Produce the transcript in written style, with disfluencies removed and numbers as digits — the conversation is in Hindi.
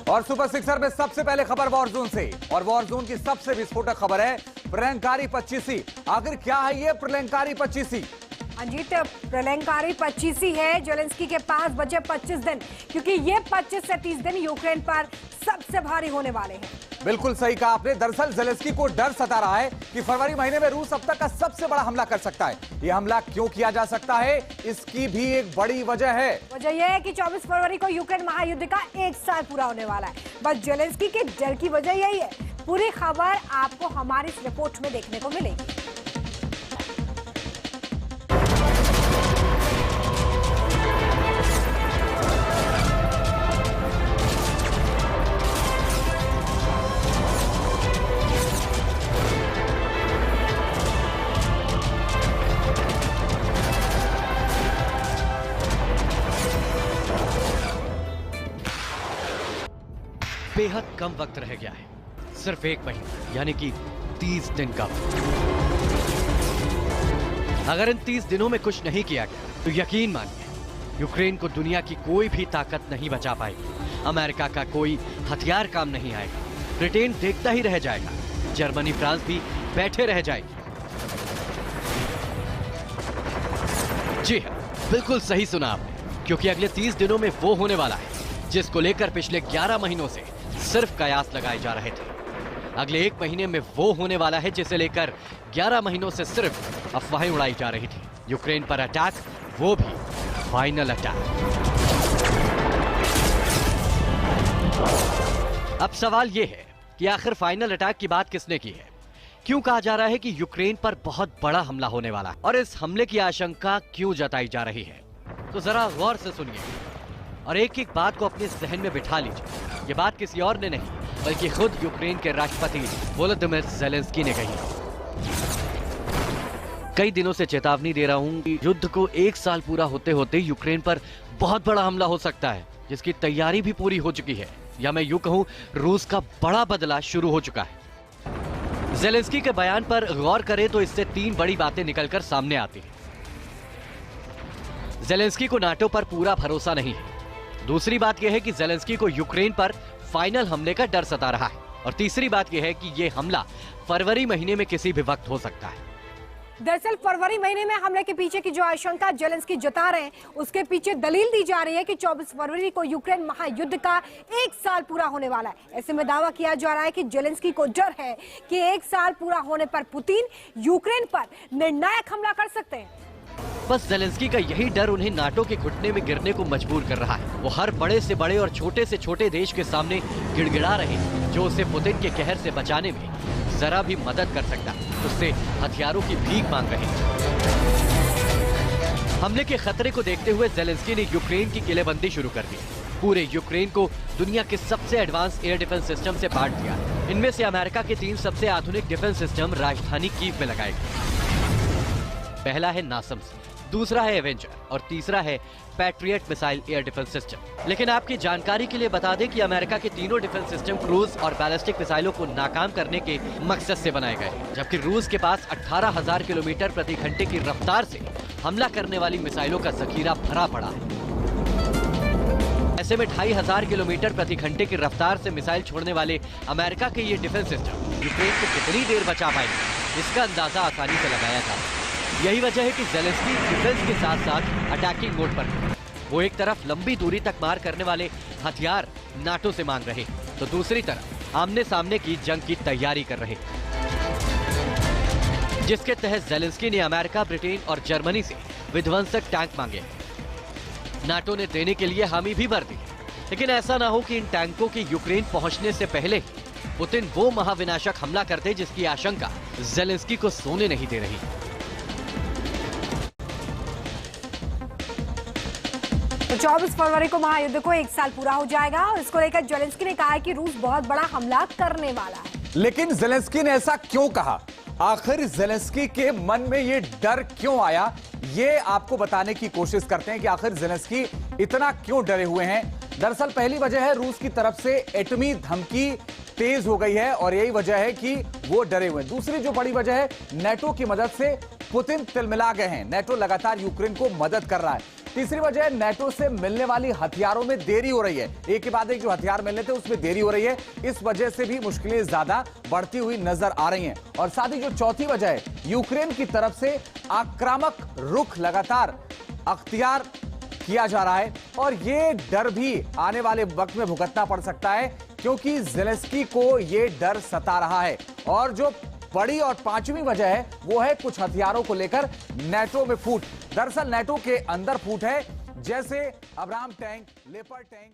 और सुपर सिक्सर में सबसे पहले खबर वॉर जोन से, और वॉर जोन की सबसे विस्फोटक खबर है प्रलंकारी 25। आखिर क्या है ये प्रलंकारी 25? अजीत, प्रलंकारी 25 है। जेलेंस्की के पास बचे 25 दिन, क्योंकि ये 25 से 30 दिन यूक्रेन पर सबसे भारी होने वाले हैं। बिल्कुल सही कहा आपने। दरअसल जेलेंस्की को डर सता रहा है कि फरवरी महीने में रूस अब तक का सबसे बड़ा हमला कर सकता है। यह हमला क्यों किया जा सकता है, इसकी भी एक बड़ी वजह है। वजह यह है कि 24 फरवरी को यूक्रेन महायुद्ध का 1 साल पूरा होने वाला है। बस जेलेंस्की के डर की वजह यही है। पूरी खबर आपको हमारी इस रिपोर्ट में देखने को मिलेगी। बेहद कम वक्त रह गया है, सिर्फ 1 महीना, यानी कि 30 दिन का वक्त। अगर इन 30 दिनों में कुछ नहीं किया गया तो यकीन मानिए यूक्रेन को दुनिया की कोई भी ताकत नहीं बचा पाएगी। अमेरिका का कोई हथियार काम नहीं आएगा। ब्रिटेन देखता ही रह जाएगा। जर्मनी, फ्रांस भी बैठे रह जाएगी। जी हाँ, बिल्कुल सही सुना आपने, क्योंकि अगले 30 दिनों में वो होने वाला है जिसको लेकर पिछले 11 महीनों से सिर्फ कयास लगाए जा रहे थे। अगले 1 महीने में वो होने वाला है जिसे लेकर 11 महीनों से सिर्फ अफवाहें उड़ाई जा रही थी। यूक्रेन पर अटैक, वो भी फाइनल अटैक। अब सवाल ये है कि आखिर फाइनल अटैक की बात किसने की है? क्यों कहा जा रहा है कि यूक्रेन पर बहुत बड़ा हमला होने वाला है, और इस हमले की आशंका क्यों जताई जा रही है? तो जरा गौर से सुनिए और एक एक बात को अपने जहन में बिठा लीजिए। ये बात किसी और ने नहीं, बल्कि खुद यूक्रेन के राष्ट्रपति वोलोदिमीर ज़ेलेंस्की ने कही। कई दिनों से चेतावनी दे रहा हूं कि युद्ध को 1 साल पूरा होते होते यूक्रेन पर बहुत बड़ा हमला हो सकता है, जिसकी तैयारी भी पूरी हो चुकी है, या मैं यूं कहूं रूस का बड़ा बदला शुरू हो चुका है। ज़ेलेंस्की के बयान पर गौर करें तो इससे 3 बड़ी बातें निकलकर सामने आती हैं। ज़ेलेंस्की को नाटो पर पूरा भरोसा नहीं है। दूसरी बात यह है कि ज़ेलेंस्की को यूक्रेन पर फाइनल हमले का डर सता रहा है। और तीसरी बात यह है कि यह हमला फरवरी महीने में किसी भी वक्त हो सकता है। दरअसल फरवरी महीने में हमले के पीछे की जो आशंका जेलेंस्की जता रहे हैं, उसके पीछे दलील दी जा रही है कि 24 फरवरी को यूक्रेन महायुद्ध का 1 साल पूरा होने वाला है। ऐसे में दावा किया जा रहा है कि जेलेंस्की को डर है कि 1 साल पूरा होने पर पुतिन यूक्रेन पर निर्णायक हमला कर सकते हैं। बस ज़ेलेंस्की का यही डर उन्हें नाटो के घुटने में गिरने को मजबूर कर रहा है। वो हर बड़े से बड़े और छोटे से छोटे देश के सामने गिड़गिड़ा रहे हैं, जो उसे पुतिन के कहर से बचाने में जरा भी मदद कर सकता है। उससे हथियारों की भीख मांग रहे हैं। हमले के खतरे को देखते हुए ज़ेलेंस्की ने यूक्रेन की किलेबंदी शुरू कर दी। पूरे यूक्रेन को दुनिया के सबसे एडवांस एयर डिफेंस सिस्टम से बांट दिया। इनमें से अमेरिका के 3 सबसे आधुनिक डिफेंस सिस्टम राजधानी कीव में लगाए गए। पहला है नासम्स, दूसरा है एवेंजर और तीसरा है patriot missile air defence system. लेकिन आपकी जानकारी के लिए बता दें कि अमेरिका के तीनों डिफेंस सिस्टम क्रूज और बैलिस्टिक मिसाइलों को नाकाम करने के मकसद से बनाए गए, जबकि रूस के पास 18,000 किलोमीटर प्रति घंटे की रफ्तार से हमला करने वाली मिसाइलों का जखीरा भरा पड़ा है। ऐसे में 2,500 किलोमीटर प्रति घंटे की रफ्तार से मिसाइल छोड़ने वाले अमेरिका के ये डिफेंस सिस्टम यूक्रेन को कितनी देर बचा पाएंगे, इसका अंदाजा आसानी से लगाया जा सकता है। यही वजह है कि ज़ेलेंस्की डिफेंस के साथ साथ अटैकिंग मोड पर है। वो एक तरफ लंबी दूरी तक मार करने वाले हथियार नाटो से मांग रहे, तो दूसरी तरफ आमने सामने की जंग की तैयारी कर रहे, जिसके तहत ज़ेलेंस्की ने अमेरिका, ब्रिटेन और जर्मनी से विध्वंसक टैंक मांगे। नाटो ने देने के लिए हामी भी भर दी, लेकिन ऐसा ना हो कि इन टैंकों के यूक्रेन पहुंचने से पहले पुतिन वो महाविनाशक हमला करते जिसकी आशंका ज़ेलेंस्की को सोने नहीं दे रही। तो 24 फरवरी को महायुद्ध को 1 साल पूरा हो जाएगा और इसको लेकर जेलेंस्की ने कहा है कि रूस बहुत बड़ा हमला करने वाला है। लेकिन जेलेंस्की ने ऐसा क्यों कहा? आखिर जेलेंस्की के मन में ये डर क्यों आया? ये आपको बताने की कोशिश करते हैं कि आखिर जेलेंस्की इतना क्यों डरे हुए हैं। दरअसल पहली वजह है रूस की तरफ से एटमी धमकी तेज हो गई है और यही वजह है कि वो डरे हुए हैं। दूसरी जो बड़ी वजह है, नेटो की मदद से पुतिन तिलमिला गए हैं। नेटो लगातार यूक्रेन को मदद कर रहा है। तीसरी वजह है, नेटो से मिलने वाली हथियारों में देरी हो रही है। एक के बाद एक जो हथियार मिलने थे उसमें देरी हो रही है। इस वजह से भी मुश्किलें ज्यादा बढ़ती हुई नजर आ रही हैं। और साथ ही जो चौथी वजह है, यूक्रेन की तरफ से आक्रामक रुख लगातार अख्तियार किया जा रहा है और ये डर भी आने वाले वक्त में भुगतना पड़ सकता है, क्योंकि जेलेंस्की को ये डर सता रहा है। और जो बड़ी और पांचवी वजह है वो है कुछ हथियारों को लेकर नेटो में फूट। दरअसल नेटो के अंदर फूट है, जैसे अब्राम टैंक, लेपर्ड टैंक।